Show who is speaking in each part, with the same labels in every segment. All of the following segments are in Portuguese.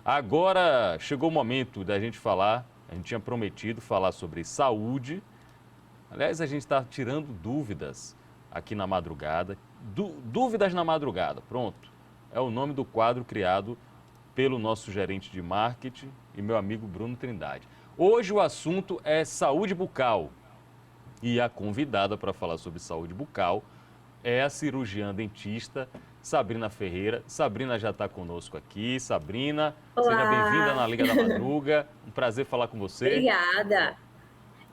Speaker 1: Agora chegou o momento da gente falar, a gente tinha prometido falar sobre saúde. Aliás, a gente está tirando dúvidas aqui na madrugada. Dúvidas na madrugada, pronto. É o nome do quadro criado pelo nosso gerente de marketing e meu amigo Bruno Trindade. Hoje o assunto é saúde bucal. E a convidada para falar sobre saúde bucal é a cirurgiã dentista Sabrina Ferreira. Sabrina já está conosco aqui. Sabrina, seja bem-vinda
Speaker 2: Olá,
Speaker 1: na Liga da Madruga. Um prazer falar com você.
Speaker 2: obrigada.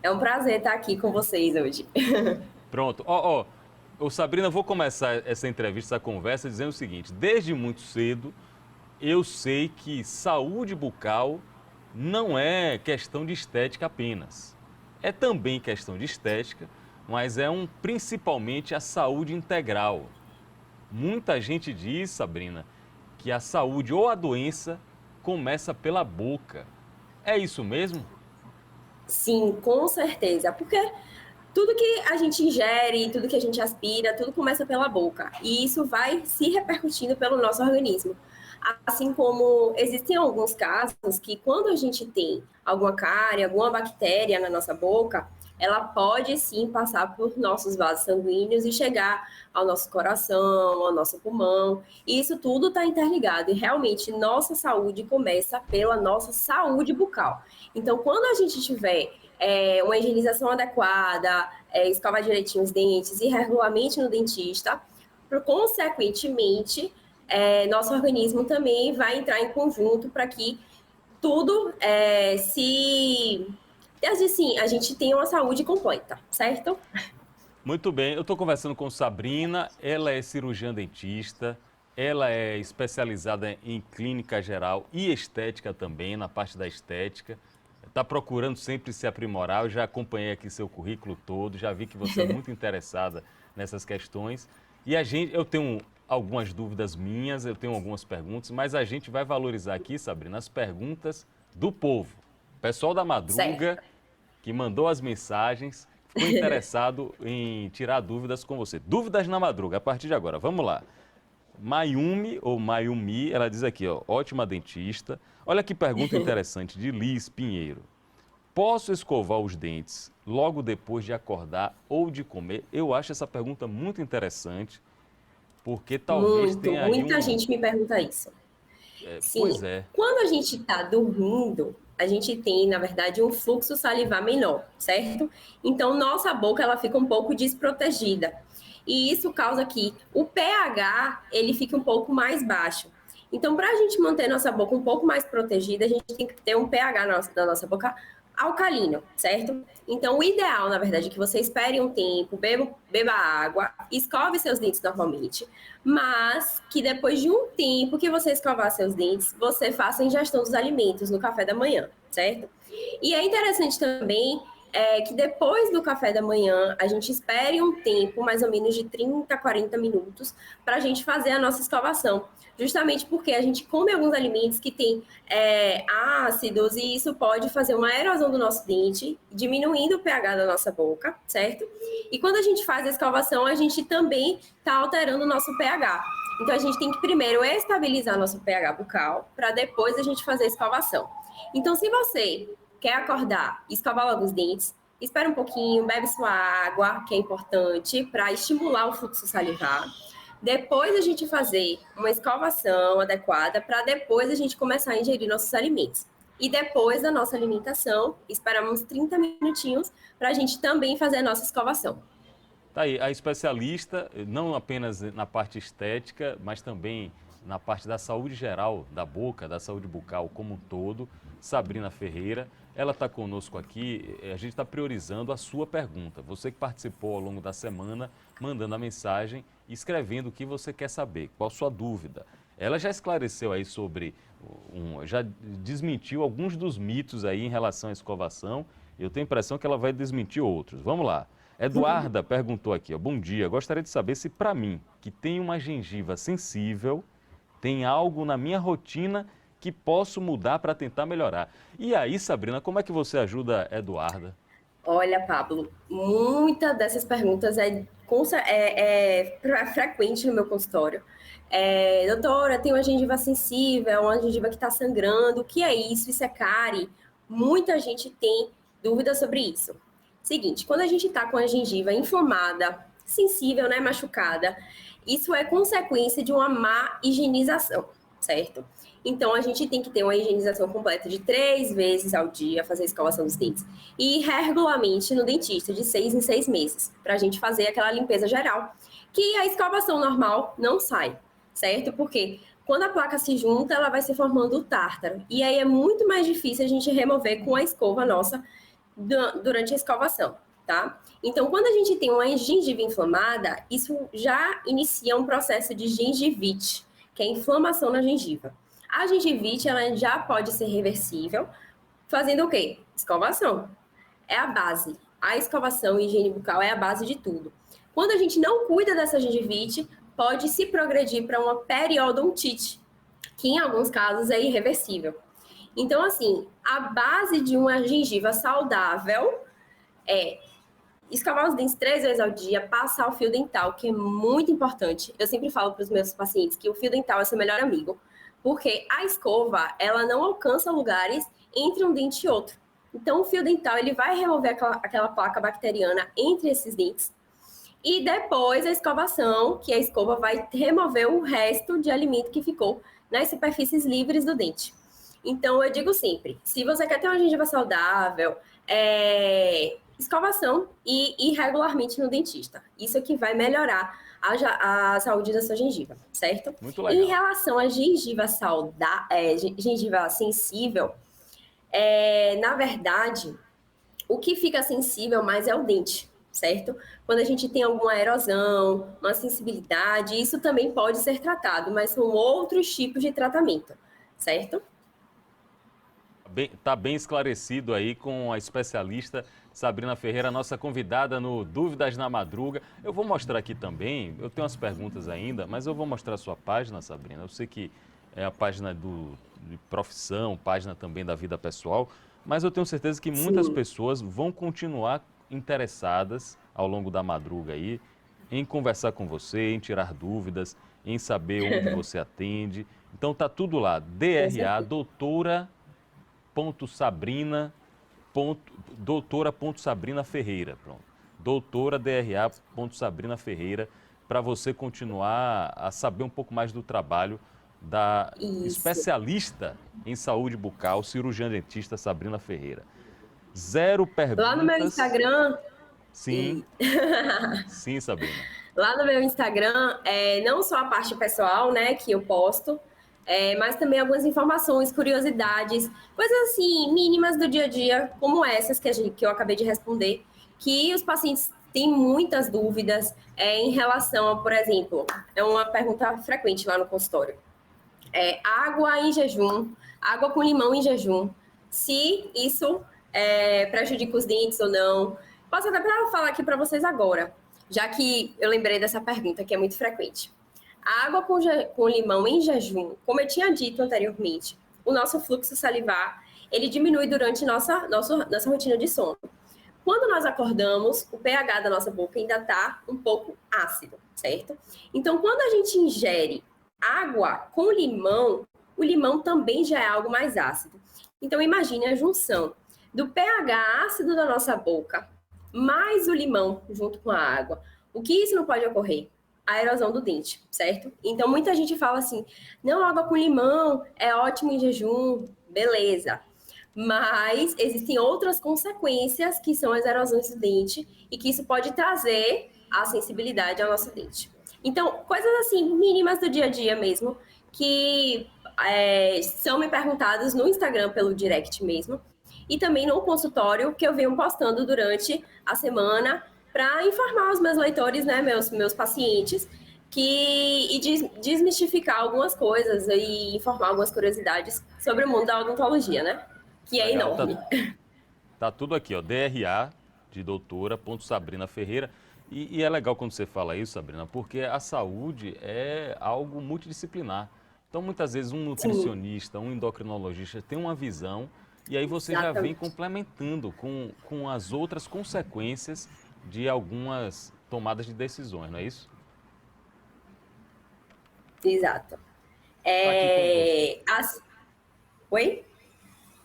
Speaker 2: É um prazer estar aqui com vocês hoje.
Speaker 1: Pronto. Ô, Sabrina, vou começar essa entrevista, essa conversa, dizendo o seguinte: desde muito cedo eu sei que saúde bucal não é questão de estética apenas. É também questão de estética, mas principalmente a saúde integral. Muita gente diz, Sabrina, que a saúde ou a doença começa pela boca. É isso mesmo?
Speaker 2: Sim, com certeza, porque tudo que a gente ingere, tudo que a gente aspira, tudo começa pela boca. E isso vai se repercutindo pelo nosso organismo. Assim como existem alguns casos que quando a gente tem alguma cárie, alguma bactéria na nossa boca, ela pode sim passar por nossos vasos sanguíneos e chegar ao nosso coração, ao nosso pulmão. E isso tudo está interligado. E realmente nossa saúde começa pela nossa saúde bucal. Então, quando a gente tiver uma higienização adequada, escovar direitinho os dentes e regularmente no dentista, consequentemente, nosso organismo também vai entrar em conjunto para que tudo assim, a gente tenha uma saúde completa, certo?
Speaker 1: Muito bem, eu estou conversando com Sabrina, ela é cirurgiã dentista, ela é especializada em clínica geral e estética também, na parte da estética. Está procurando sempre se aprimorar, eu já acompanhei aqui seu currículo todo, já vi que você é muito interessada nessas questões. Eu tenho algumas dúvidas minhas, eu tenho algumas perguntas, mas a gente vai valorizar aqui, Sabrina, as perguntas do povo. O pessoal da Madruga
Speaker 2: Certo.
Speaker 1: que mandou as mensagens, ficou interessado em tirar dúvidas com você. Dúvidas na madruga, a partir de agora. Vamos lá. Mayumi, ou Mayumi, ela diz aqui, ó, ótima dentista. Olha que pergunta interessante de Liz Pinheiro. Posso escovar os dentes logo depois de acordar ou de comer? Eu acho essa pergunta muito interessante, porque talvez
Speaker 2: Muito,
Speaker 1: tenha aí
Speaker 2: muita
Speaker 1: um...
Speaker 2: gente me pergunta isso.
Speaker 1: Pois
Speaker 2: Sim,
Speaker 1: é,
Speaker 2: quando a gente está dormindo, a gente tem, na verdade, um fluxo salivar menor, certo? Então, nossa boca ela fica um pouco desprotegida. E isso causa que o pH ele fique um pouco mais baixo. Então, para a gente manter nossa boca um pouco mais protegida, a gente tem que ter um pH na nossa boca alcalino, certo? Então, o ideal, na verdade, é que você espere um tempo, beba água, escove seus dentes normalmente, mas que depois de um tempo que você escovar seus dentes, você faça a ingestão dos alimentos no café da manhã, certo? E é interessante também que depois do café da manhã, a gente espere um tempo, mais ou menos de 30 a 40 minutos, para a gente fazer a nossa escovação. Justamente porque a gente come alguns alimentos que têm ácidos e isso pode fazer uma erosão do nosso dente, diminuindo o pH da nossa boca, certo? E quando a gente faz a escovação, a gente também está alterando o nosso pH. Então a gente tem que primeiro estabilizar nosso pH bucal para depois a gente fazer a escovação. Então, se você quer acordar e escovar logo os dentes, espera um pouquinho, bebe sua água, que é importante para estimular o fluxo salivar. Depois a gente fazer uma escovação adequada para depois a gente começar a ingerir nossos alimentos. E depois da nossa alimentação, esperamos 30 minutinhos para a gente também fazer a nossa escovação.
Speaker 1: tá aí, a especialista, não apenas na parte estética, mas também na parte da saúde geral da boca, da saúde bucal como um todo, Sabrina Ferreira. Ela está conosco aqui, a gente está priorizando a sua pergunta. Você que participou ao longo da semana, mandando a mensagem, escrevendo o que você quer saber, qual a sua dúvida. Ela já esclareceu aí sobre, já desmentiu alguns dos mitos aí em relação à escovação. Eu tenho a impressão que ela vai desmentir outros. Vamos lá. Eduarda perguntou aqui, ó, bom dia, gostaria de saber se para mim, que tenho uma gengiva sensível, tem algo na minha rotina que posso mudar para tentar melhorar. E aí, Sabrina, como é que você ajuda a Eduarda?
Speaker 2: Olha, Pablo, muitas dessas perguntas é frequente no meu consultório. Doutora, tem uma gengiva sensível, uma gengiva que está sangrando, o que é isso? Isso é cárie? Muita gente tem dúvidas sobre isso. Seguinte, quando a gente está com a gengiva inflamada, sensível, né, machucada, isso é consequência de uma má higienização, certo? Então, a gente tem que ter uma higienização completa de 3 vezes ao dia, fazer a escovação dos dentes. E ir regularmente no dentista, de 6 em 6 meses, para a gente fazer aquela limpeza geral. Que a escovação normal não sai, certo? Porque quando a placa se junta, ela vai se formando o tártaro. E aí é muito mais difícil a gente remover com a escova nossa durante a escovação, tá? Então, quando a gente tem uma gengiva inflamada, isso já inicia um processo de gengivite, que é inflamação na gengiva. A gengivite, ela já pode ser reversível, fazendo o quê? Escovação. É a base. A escovação e higiene bucal é a base de tudo. Quando a gente não cuida dessa gengivite, pode se progredir para uma periodontite, que em alguns casos é irreversível. Então, assim, a base de uma gengiva saudável é escovar os dentes 3 vezes ao dia, passar o fio dental, que é muito importante. Eu sempre falo para os meus pacientes que o fio dental é seu melhor amigo, porque a escova, ela não alcança lugares entre um dente e outro. Então, o fio dental, ele vai remover aquela placa bacteriana entre esses dentes. E depois a escovação, que a escova vai remover o resto de alimento que ficou nas superfícies livres do dente. Então, eu digo sempre, se você quer ter uma gengiva saudável, escovação e ir regularmente no dentista. Isso é que vai melhorar a saúde da sua gengiva, certo?
Speaker 1: Muito legal.
Speaker 2: Em relação à gengiva gengiva sensível, na verdade, o que fica sensível mais é o dente, certo? Quando a gente tem alguma erosão, uma sensibilidade, isso também pode ser tratado, mas são outros tipos de tratamento, certo?
Speaker 1: Tá bem esclarecido aí com a especialista Sabrina Ferreira, nossa convidada no Dúvidas na Madruga. Eu vou mostrar aqui também, eu tenho umas perguntas ainda, mas eu vou mostrar a sua página, Sabrina. Eu sei que é a página de profissão, página também da vida pessoal, mas eu tenho certeza que muitas
Speaker 2: Sim.
Speaker 1: pessoas vão continuar interessadas ao longo da madruga aí em conversar com você, em tirar dúvidas, em saber onde você atende. Então tá tudo lá,
Speaker 2: Com
Speaker 1: DRA,
Speaker 2: certeza.
Speaker 1: doutora.sabrina Ferreira, pronto. Doutora DRA. Ferreira, para você continuar a saber um pouco mais do trabalho da
Speaker 2: Isso.
Speaker 1: especialista em saúde bucal, cirurgiã dentista Sabrina Ferreira. Zero
Speaker 2: Lá no meu
Speaker 1: perguntas.
Speaker 2: Instagram,
Speaker 1: Sim,
Speaker 2: e
Speaker 1: sim, Sabrina.
Speaker 2: lá no meu Instagram, não só a parte pessoal, né, que eu posto, mas também algumas informações, curiosidades, coisas assim, mínimas do dia a dia, como essas que eu acabei de responder, que os pacientes têm muitas dúvidas em relação a, por exemplo, é uma pergunta frequente lá no consultório. Água em jejum, água com limão em jejum, se isso prejudica os dentes ou não. Posso até falar aqui para vocês agora, já que eu lembrei dessa pergunta, que é muito frequente. A água com limão em jejum, como eu tinha dito anteriormente, o nosso fluxo salivar, ele diminui durante nossa rotina de sono. Quando nós acordamos, o pH da nossa boca ainda está um pouco ácido, certo? Então, quando a gente ingere água com limão, o limão também já é algo mais ácido. Então, imagine a junção do pH ácido da nossa boca mais o limão junto com a água. O que isso não pode ocorrer? A erosão do dente, certo? Então, muita gente fala assim, não, água com limão é ótimo em jejum, beleza. Mas existem outras consequências que são as erosões do dente e que isso pode trazer a sensibilidade ao nosso dente. Então, coisas assim, mínimas do dia a dia mesmo, que são me perguntadas no Instagram pelo direct mesmo, e também no consultório que eu venho postando durante a semana para informar os meus leitores, né, meus pacientes, e desmistificar algumas coisas e informar algumas curiosidades sobre o mundo da odontologia, né? Que é
Speaker 1: Legal,
Speaker 2: enorme.
Speaker 1: tá tudo aqui, ó, DRA de doutora.Sabrina Ferreira. E é legal quando você fala isso, Sabrina, porque a saúde é algo multidisciplinar. Então, muitas vezes, um
Speaker 2: Sim,
Speaker 1: nutricionista, um endocrinologista tem uma visão e aí você já vem
Speaker 2: exatamente.
Speaker 1: complementando com as outras consequências de algumas tomadas de decisões, não é isso?
Speaker 2: Exato.
Speaker 1: Está aqui conosco.
Speaker 2: Oi?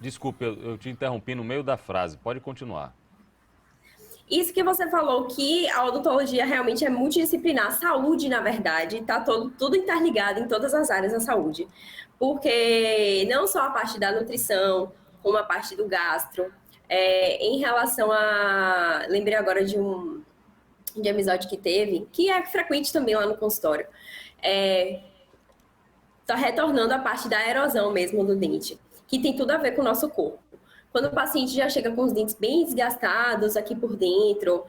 Speaker 1: Desculpe, eu te interrompi no meio da frase. Pode continuar.
Speaker 2: Isso que você falou, que a odontologia realmente é multidisciplinar. A saúde, na verdade, está tudo interligado em todas as áreas da saúde. Porque não só a parte da nutrição, como a parte do gastro. Em relação a... Lembrei agora de episódio que teve, que é frequente também lá no consultório. Está retornando a parte da erosão mesmo do dente, que tem tudo a ver com o nosso corpo. Quando o paciente já chega com os dentes bem desgastados aqui por dentro,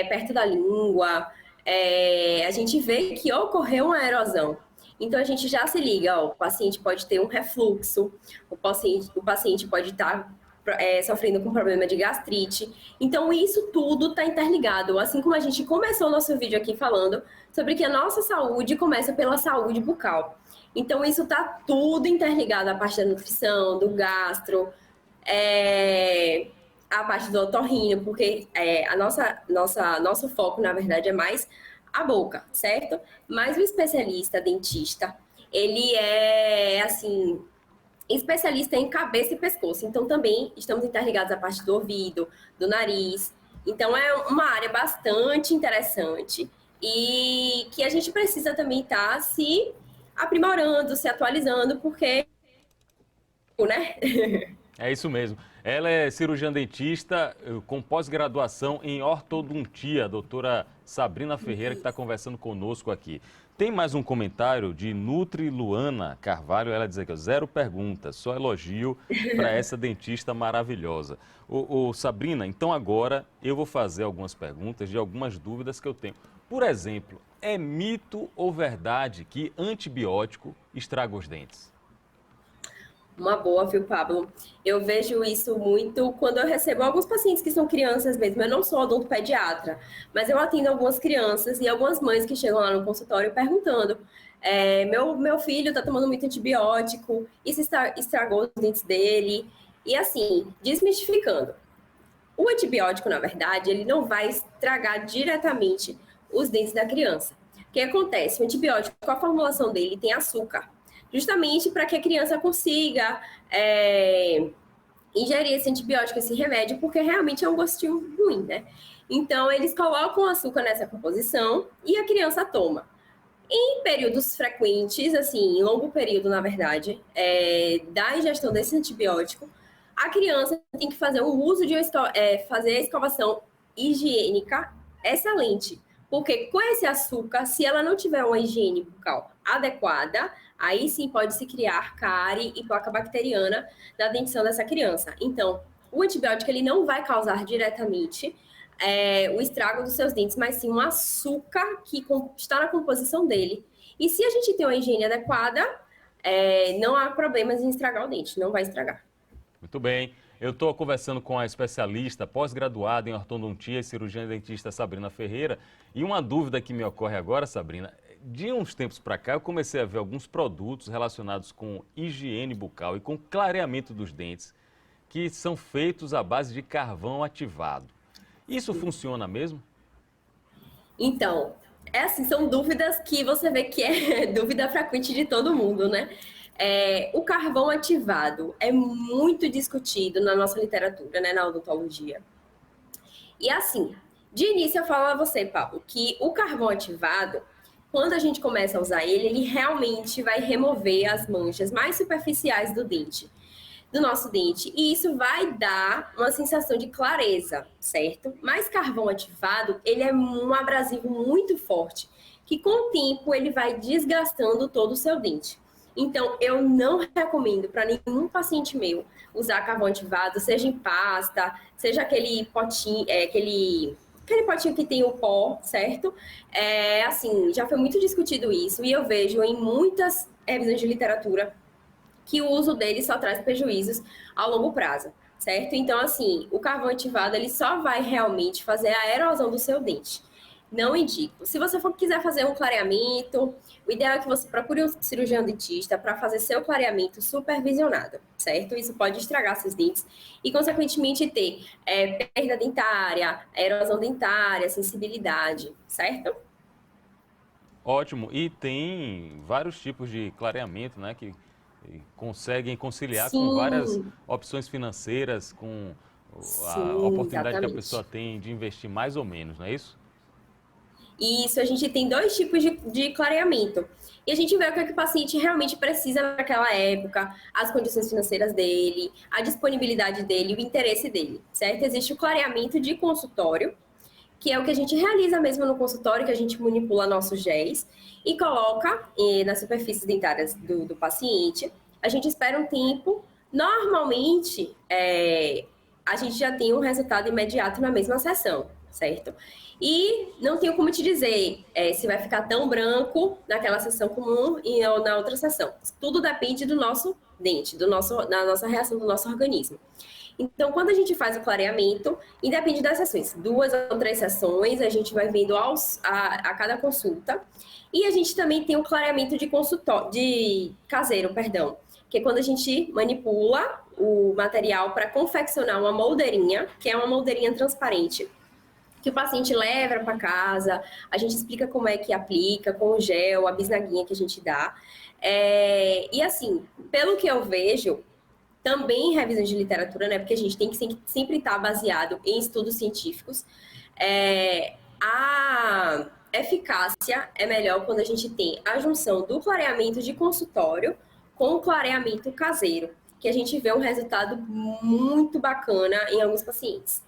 Speaker 2: perto da língua, a gente vê que ocorreu uma erosão. Então, a gente já se liga, ó, o paciente pode ter um refluxo, o paciente pode estar sofrendo com problema de gastrite. Então, isso tudo está interligado. Assim como a gente começou o nosso vídeo aqui falando sobre que a nossa saúde começa pela saúde bucal. Então, isso está tudo interligado, a parte da nutrição, do gastro, a parte do otorrino, porque nosso foco, na verdade, é mais a boca, certo? Mas o especialista, dentista, ele é, assim, especialista em cabeça e pescoço. Então, também estamos interligados à parte do ouvido, do nariz. Então, é uma área bastante interessante e que a gente precisa também estar se aprimorando, se atualizando, porque, né?
Speaker 1: É isso mesmo. Ela é cirurgiã dentista com pós-graduação em ortodontia, a doutora Sabrina Ferreira, que está conversando conosco aqui. Tem mais um comentário de Nutri Luana Carvalho, ela diz aqui, ó, 0 perguntas, só elogio para essa dentista maravilhosa. Sabrina, então agora eu vou fazer algumas perguntas de algumas dúvidas que eu tenho. Por exemplo, é mito ou verdade que antibiótico estraga os dentes?
Speaker 2: Uma boa, viu, Pablo? Eu vejo isso muito quando eu recebo alguns pacientes que são crianças mesmo. Eu não sou odontopediatra, mas eu atendo algumas crianças e algumas mães que chegam lá no consultório perguntando: meu filho está tomando muito antibiótico, isso estragou os dentes dele. E assim, desmistificando. O antibiótico, na verdade, ele não vai estragar diretamente os dentes da criança. O que acontece? O antibiótico, a formulação dele tem açúcar, justamente para que a criança consiga ingerir esse antibiótico, esse remédio, porque realmente é um gostinho ruim, né? Então, eles colocam açúcar nessa composição e a criança toma. Em períodos frequentes, assim, em longo período, na verdade, da ingestão desse antibiótico, a criança tem que fazer um uso de fazer a escovação higiênica excelente. Porque com esse açúcar, se ela não tiver uma higiene bucal adequada, aí sim pode se criar cárie e placa bacteriana na dentição dessa criança. Então, o antibiótico ele não vai causar diretamente o estrago dos seus dentes, mas sim um açúcar que está na composição dele. E se a gente tem uma higiene adequada, não há problemas em estragar o dente, não vai estragar.
Speaker 1: Muito bem. Eu estou conversando com a especialista pós-graduada em ortodontia e cirurgiã dentista Sabrina Ferreira. E uma dúvida que me ocorre agora, Sabrina, de uns tempos para cá eu comecei a ver alguns produtos relacionados com higiene bucal e com clareamento dos dentes que são feitos à base de carvão ativado. Isso funciona mesmo?
Speaker 2: Então, assim, são dúvidas que você vê que é dúvida frequente de todo mundo, né? O carvão ativado é muito discutido na nossa literatura, né, na odontologia. E assim, de início eu falo a você, Paulo, que o carvão ativado, quando a gente começa a usar ele realmente vai remover as manchas mais superficiais do nosso dente. E isso vai dar uma sensação de clareza, certo? Mas carvão ativado, ele é um abrasivo muito forte, que com o tempo ele vai desgastando todo o seu dente. Então, eu não recomendo para nenhum paciente meu usar carvão ativado, seja em pasta, seja aquele potinho, aquele potinho que tem o pó, certo? Assim, já foi muito discutido isso e eu vejo em muitas revisões de literatura que o uso dele só traz prejuízos a longo prazo, certo? Então, assim, o carvão ativado, ele só vai realmente fazer a erosão do seu dente. Não indico. Se você quiser fazer um clareamento, o ideal é que você procure um cirurgião dentista para fazer seu clareamento supervisionado, certo? Isso pode estragar seus dentes e, consequentemente, ter perda dentária, erosão dentária, sensibilidade, certo?
Speaker 1: Ótimo. E tem vários tipos de clareamento, né, que conseguem conciliar com várias
Speaker 2: Sim,
Speaker 1: opções financeiras, com a
Speaker 2: sim,
Speaker 1: oportunidade que a pessoa
Speaker 2: exatamente.
Speaker 1: tem de investir mais ou menos, não é isso?
Speaker 2: E isso a gente tem dois tipos de clareamento. E a gente vê o que, é que o paciente realmente precisa naquela época, as condições financeiras dele, a disponibilidade dele, o interesse dele, certo? Existe o clareamento de consultório, que é o que a gente realiza mesmo no consultório, que a gente manipula nossos géis e coloca nas superfícies dentárias do paciente. A gente espera um tempo. Normalmente, a gente já tem um resultado imediato na mesma sessão, certo? E não tenho como te dizer se vai ficar tão branco naquela sessão comum ou na outra sessão. Tudo depende do nosso dente, da nossa reação do nosso organismo. Então, quando a gente faz o clareamento, independe das sessões, 2 ou 3 sessões, a gente vai vendo a cada consulta. E a gente também tem o clareamento de consultório, de caseiro, perdão, que é quando a gente manipula o material para confeccionar uma moldeirinha, que é uma moldeirinha transparente, que o paciente leva para casa, a gente explica como é que aplica, com o gel, a bisnaguinha que a gente dá. E assim, pelo que eu vejo, também em revisões de literatura, né? Porque a gente tem que sempre estar baseado em estudos científicos. A eficácia é melhor quando a gente tem a junção do clareamento de consultório com o clareamento caseiro, que a gente vê um resultado muito bacana em alguns pacientes.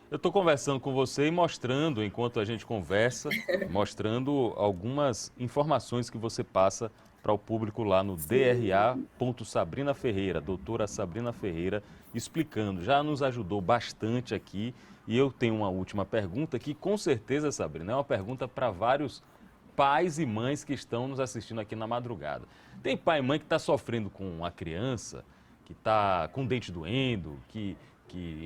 Speaker 1: Eu estou conversando com você e mostrando, enquanto a gente conversa, mostrando algumas informações que você passa para o público lá no
Speaker 2: Sim.
Speaker 1: DRA.Sabrina Ferreira, doutora Sabrina Ferreira, explicando. Já nos ajudou bastante aqui. E eu tenho uma última pergunta que, com certeza, Sabrina, é uma pergunta para vários pais e mães que estão nos assistindo aqui na madrugada. Tem pai e mãe que está sofrendo com uma criança, que está com o dente doendo, que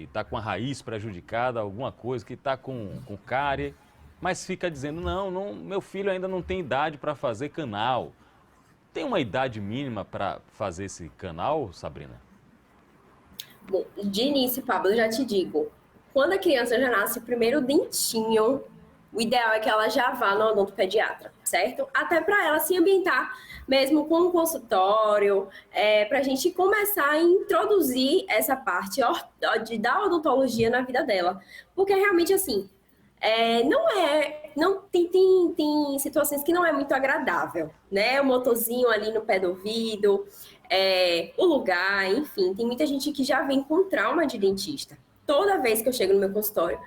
Speaker 1: está com a raiz prejudicada, alguma coisa, que está com cárie, mas fica dizendo, não, meu filho ainda não tem idade para fazer canal. Tem uma idade mínima para fazer esse canal, Sabrina?
Speaker 2: Bom, de início, Pablo, eu já te digo, quando a criança já nasce o primeiro dentinho, o ideal é que ela já vá no odontopediatra, certo? Até para ela se ambientar mesmo com o consultório, para a gente começar a introduzir essa parte da odontologia na vida dela. Porque realmente, assim, não tem situações que não é muito agradável, né? O motorzinho ali no pé do ouvido, o lugar, enfim, tem muita gente que já vem com trauma de dentista. Toda vez que eu chego no meu consultório,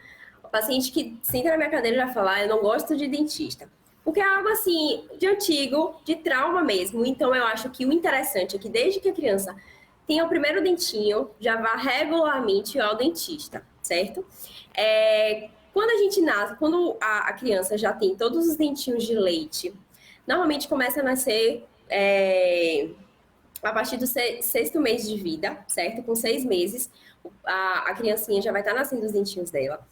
Speaker 2: o paciente que senta na minha cadeira já fala, eu não gosto de dentista. Porque é algo assim, de antigo, de trauma mesmo. Então eu acho que o interessante é que desde que a criança tenha o primeiro dentinho, já vá regularmente ao dentista, certo? Quando a gente nasce, quando a criança já tem todos os dentinhos de leite, normalmente começa a nascer a partir do sexto mês de vida, certo? Com 6 meses, a criancinha já vai estar nascendo os dentinhos dela.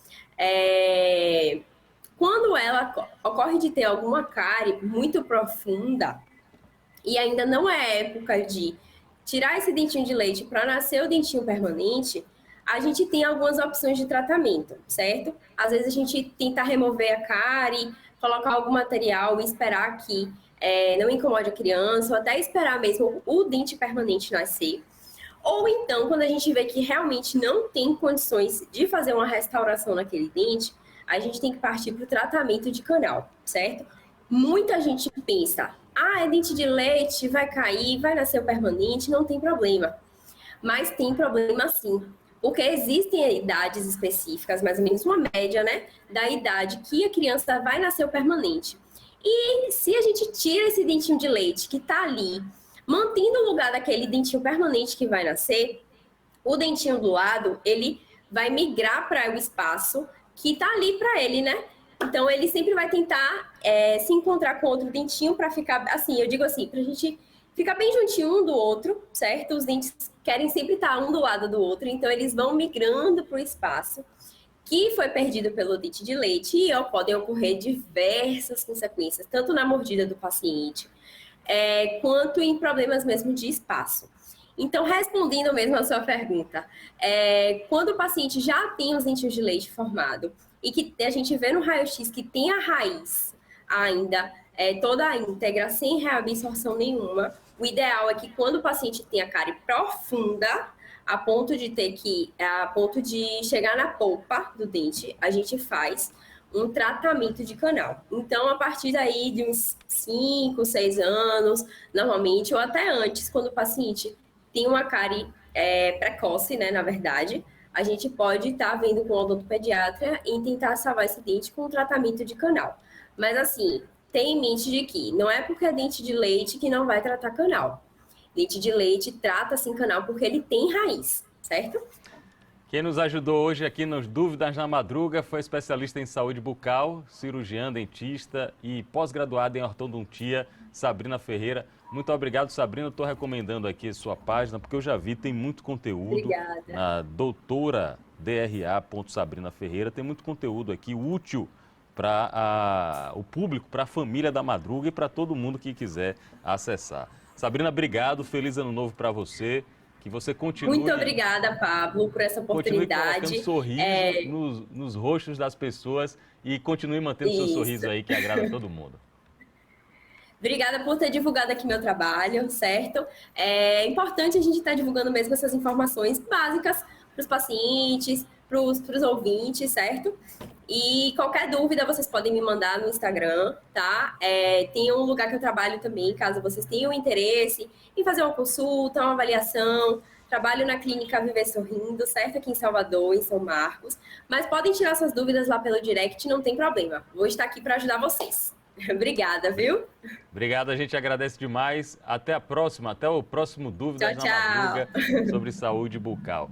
Speaker 2: Quando ela ocorre de ter alguma cárie muito profunda, e ainda não é época de tirar esse dentinho de leite para nascer o dentinho permanente, a gente tem algumas opções de tratamento, certo? Às vezes a gente tenta remover a cárie, colocar algum material e esperar que não incomode a criança, ou até esperar mesmo o dente permanente nascer. Ou então, quando a gente vê que realmente não tem condições de fazer uma restauração naquele dente, a gente tem que partir para o tratamento de canal, certo? Muita gente pensa, é dente de leite, vai cair, vai nascer o permanente, não tem problema. Mas tem problema sim, porque existem idades específicas, mais ou menos uma média, né, da idade que a criança vai nascer o permanente. E se a gente tira esse dentinho de leite que está ali, mantendo o lugar daquele dentinho permanente que vai nascer, o dentinho do lado, ele vai migrar para o espaço que está ali para ele, né? Então, ele sempre vai tentar se encontrar com outro dentinho para ficar, assim, eu digo assim, para a gente ficar bem juntinho um do outro, certo? Os dentes querem sempre estar um do lado do outro, então eles vão migrando para o espaço que foi perdido pelo dente de leite e podem ocorrer diversas consequências, tanto na mordida do paciente, quanto em problemas mesmo de espaço. Então, respondendo mesmo a sua pergunta, quando o paciente já tem os dentinhos de leite formado e que a gente vê no raio-x que tem a raiz ainda toda íntegra, sem reabsorção nenhuma. O ideal é que quando o paciente tem a cárie profunda, a ponto de chegar na polpa do dente, a gente faz um tratamento de canal. Então, a partir daí de uns 5, 6 anos, normalmente, ou até antes, quando o paciente tem uma cárie precoce, né, na verdade, a gente pode estar vendo com o odontopediatra e tentar salvar esse dente com um tratamento de canal. Mas, assim, tenha em mente de que não é porque é dente de leite que não vai tratar canal. Dente de leite trata, sim, canal porque ele tem raiz, certo?
Speaker 1: Quem nos ajudou hoje aqui nos Dúvidas na Madruga foi especialista em saúde bucal, cirurgiã, dentista e pós-graduada em ortodontia, Sabrina Ferreira. Muito obrigado, Sabrina. Estou recomendando aqui a sua página, porque eu já vi, tem muito conteúdo.
Speaker 2: Obrigada.
Speaker 1: Na doutora.dra.Sabrina Ferreira, tem muito conteúdo aqui útil para o público, para a família da Madruga e para todo mundo que quiser acessar. Sabrina, obrigado. Feliz ano novo para você. Que você continue...
Speaker 2: Muito obrigada, Pablo, por essa oportunidade.
Speaker 1: Continue colocando sorriso nos rostos das pessoas e continue mantendo seu sorriso aí, que agrada todo mundo.
Speaker 2: Obrigada por ter divulgado aqui meu trabalho, certo? É importante a gente estar divulgando mesmo essas informações básicas para os pacientes, para os ouvintes, certo? E qualquer dúvida vocês podem me mandar no Instagram, tá? Tem um lugar que eu trabalho também, caso vocês tenham interesse em fazer uma consulta, uma avaliação. Trabalho na clínica Viver Sorrindo, certo? Aqui em Salvador, em São Marcos. Mas podem tirar suas dúvidas lá pelo direct, não tem problema. Vou estar aqui para ajudar vocês. Obrigada, viu?
Speaker 1: Obrigado, a gente agradece demais. Até a próxima, até o próximo Dúvidas
Speaker 2: Tchau,
Speaker 1: na Madruga
Speaker 2: tchau.
Speaker 1: sobre saúde bucal.